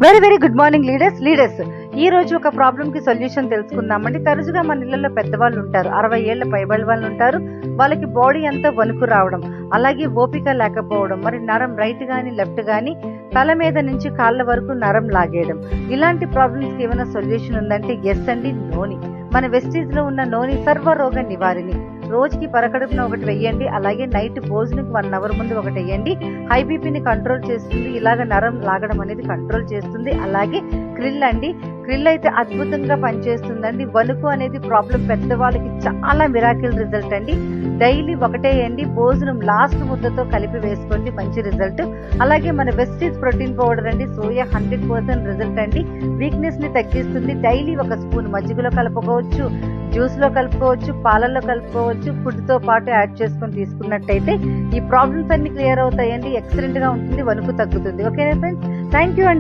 Very very good morning leaders ఈ రోజు ఒక ప్రాబ్లమ్ కి సొల్యూషన్ తెలుసుకుందామండి. తరచుగా మన ఇళ్లలో పెద్దవాళ్ళు ఉంటారు, 60 ఏళ్ల పైబడి వాళ్ళు ఉంటారు. వాళ్ళకి బాడీ అంతా వణుకు రావడం, అలాగే ఓపిక లేకపోవడం, మరి నరం రైట్ గానీ లెఫ్ట్ గానీ తల మీద నుంచి కాళ్ళ వరకు నరం లాగేయడం, ఇలాంటి ప్రాబ్లమ్స్ కి ఏమైనా సొల్యూషన్ ఉందంటే ఎస్ అండి, నోని. మన వెస్టీజ్ లో ఉన్న నోని సర్వరోగ నివారిణి. రోజుకి పరకడుపున ఒకటి వెయ్యండి, అలాగే నైట్ భోజనంకి 1 అవర్ ముందు ఒకటి వెయ్యండి. హై బీపీని కంట్రోల్ చేస్తుంది, ఇలాగ నరం లాగడం అనేది కంట్రోల్ చేస్తుంది. అలాగే క్రిల్ అండి, క్రిల్ అయితే అద్భుతంగా పనిచేస్తుందండి. వణుకు అనేది ప్రాబ్లం పెద్దవాళ్ళకి చాలా మిరాకిల్ రిజల్ట్ అండి. డైలీ ఒకటే వేయండి, భోజనం లాస్ట్ ముద్దతో కలిపి వేసుకోండి, మంచి రిజల్ట్. అలాగే మన వెస్టీజ్ ప్రోటీన్ పౌడర్ అండి, సోయా 100% రిజల్ట్ అండి. వీక్నెస్ ని తగ్గిస్తుంది. డైలీ 1 స్పూన్ మజ్జిగలో కలుపుకోవచ్చు, జ్యూస్ లో కలుపుకోవచ్చు, పాలల్లో కలుపుకోవచ్చు, ఫుడ్ తో పాటు యాడ్ చేసుకొని తీసుకున్నట్టయితే ఈ ప్రాబ్లమ్స్ అన్ని క్లియర్ అవుతాయండి. ఎక్సలెంట్ గా ఉంటుంది, వణుకు తగ్గుతుంది. ఓకేనా ఫ్రెండ్స్, థ్యాంక్ యూ అండి.